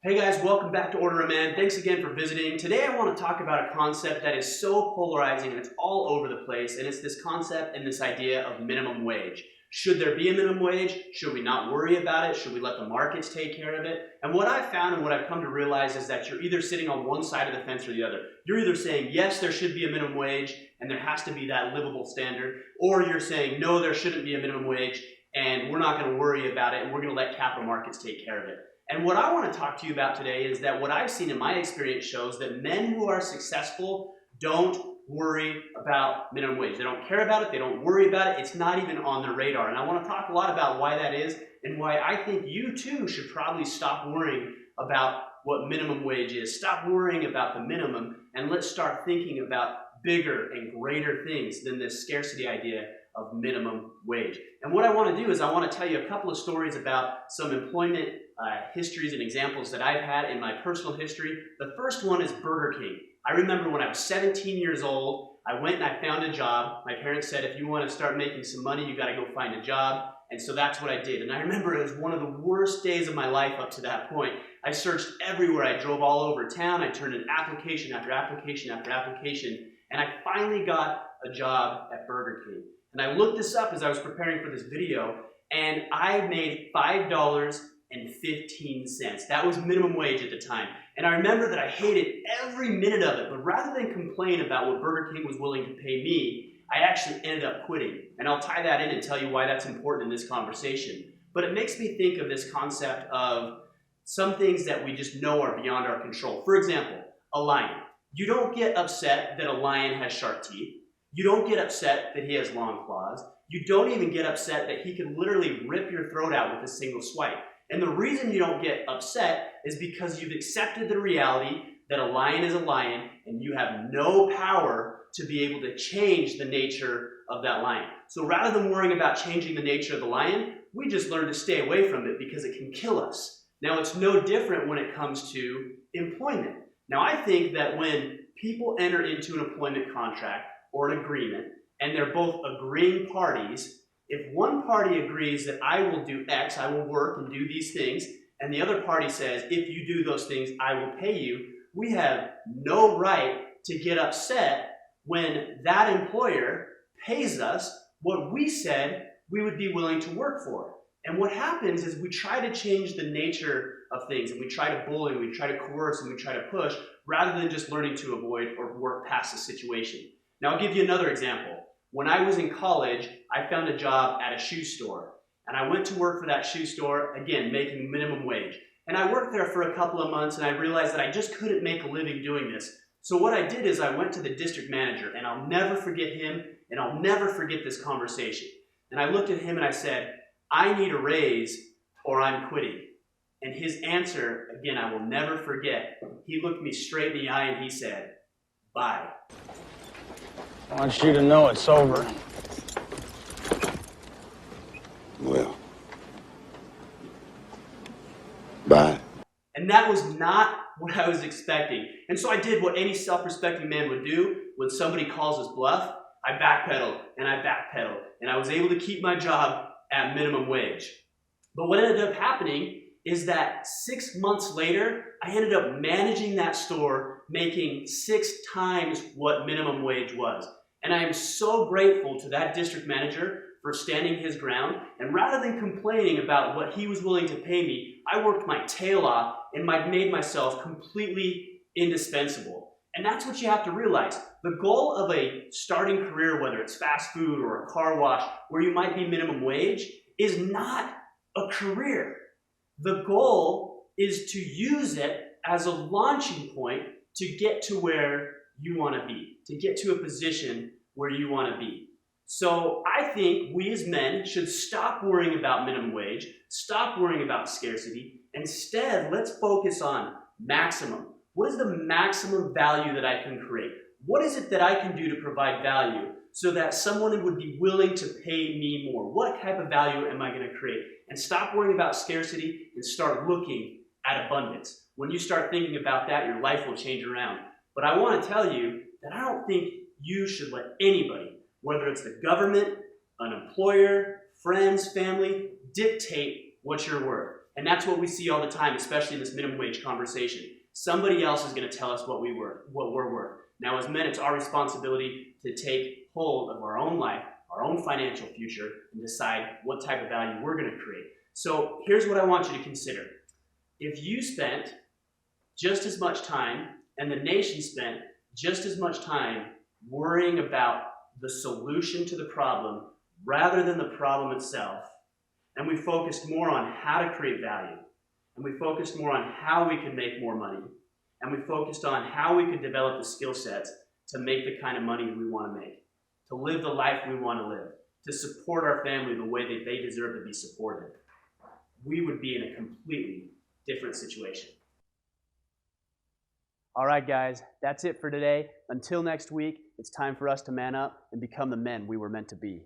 Hey guys, welcome back to Order a Man. Thanks again for visiting. Today I want to talk about a concept that is so polarizing and it's all over the place, and it's this concept and this idea of minimum wage. Should there be a minimum wage? Should we not worry about it? Should we let the markets take care of it? And what I've found and what I've come to realize is that you're either sitting on one side of the fence or the other. You're either saying, yes, there should be a minimum wage and there has to be that livable standard, or you're saying, no, there shouldn't be a minimum wage and we're not going to worry about it and we're going to let capital markets take care of it. And what I want to talk to you about today is that what I've seen in my experience shows that men who are successful don't worry about minimum wage. They don't care about it. They don't worry about it. It's not even on their radar. And I want to talk a lot about why that is and why I think you too should probably stop worrying about what minimum wage is. Stop worrying about the minimum and let's start thinking about bigger and greater things than this scarcity idea of minimum wage. And what I want to do is I want to tell you a couple of stories about some employment histories and examples that I've had in my personal history. The first one is Burger King. I remember when I was 17 years old, I went and I found a job. My parents said, if you want to start making some money, you got to go find a job. And so that's what I did. And I remember it was one of the worst days of my life up to that point. I searched everywhere. I drove all over town. I turned in application after application after application. And I finally got a job at Burger King. And I looked this up as I was preparing for this video, and I made $5.15. That was minimum wage at the time. And I remember that I hated every minute of it, but rather than complain about what Burger King was willing to pay me, I actually ended up quitting. And I'll tie that in and tell you why that's important in this conversation. But it makes me think of this concept of some things that we just know are beyond our control. For example, a lion. You don't get upset that a lion has sharp teeth. You don't get upset that he has long claws. You don't even get upset that he can literally rip your throat out with a single swipe. And the reason you don't get upset is because you've accepted the reality that a lion is a lion and you have no power to be able to change the nature of that lion. So rather than worrying about changing the nature of the lion, we just learn to stay away from it because it can kill us. Now, it's no different when it comes to employment. Now, I think that when people enter into an employment contract or an agreement, and they're both agreeing parties, if one party agrees that I will do X, I will work and do these things, and the other party says, if you do those things, I will pay you, we have no right to get upset when that employer pays us what we said we would be willing to work for. And what happens is we try to change the nature of things, and we try to bully, and we try to coerce, and we try to push, rather than just learning to avoid or work past the situation. Now, I'll give you another example. When I was in college, I found a job at a shoe store. And I went to work for that shoe store, again, making minimum wage. And I worked there for a couple of months, and I realized that I just couldn't make a living doing this. So what I did is I went to the district manager, and I'll never forget him, and I'll never forget this conversation. And I looked at him and I said, I need a raise or I'm quitting. And his answer, again, I will never forget. He looked me straight in the eye and he said, bye. I want you to know it's over. Well, bye. And that was not what I was expecting. And so I did what any self-respecting man would do when somebody calls his bluff. I backpedaled and I backpedaled. And I was able to keep my job at minimum wage. But what ended up happening is that 6 months later, I ended up managing that store, making 6 times what minimum wage was. And I am so grateful to that district manager for standing his ground. And rather than complaining about what he was willing to pay me, I worked my tail off and made myself completely indispensable. And that's what you have to realize. The goal of a starting career, whether it's fast food or a car wash, where you might be minimum wage, is not a career. The goal is to use it as a launching point to get to where you want to be, to get to a position where you want to be. So I think we as men should stop worrying about minimum wage, stop worrying about scarcity. Instead, let's focus on maximum. What is the maximum value that I can create? What is it that I can do to provide value so that someone would be willing to pay me more? What type of value am I going to create? And stop worrying about scarcity and start looking at abundance. When you start thinking about that, your life will change around. But I want to tell you that I don't think you should let anybody, whether it's the government, an employer, friends, family, dictate what you're worth. And that's what we see all the time, especially in this minimum wage conversation. Somebody else is going to tell us what we're worth. Now, as men, it's our responsibility to take hold of our own life, our own financial future, and decide what type of value we're going to create. So here's what I want you to consider. If you spent just as much time, and the nation spent just as much time worrying about the solution to the problem rather than the problem itself, and we focused more on how to create value, and we focused more on how we could make more money, and we focused on how we could develop the skill sets to make the kind of money we want to make, to live the life we want to live, to support our family the way that they deserve to be supported, we would be in a completely different situation. All right, guys, that's it for today. Until next week, it's time for us to man up and become the men we were meant to be.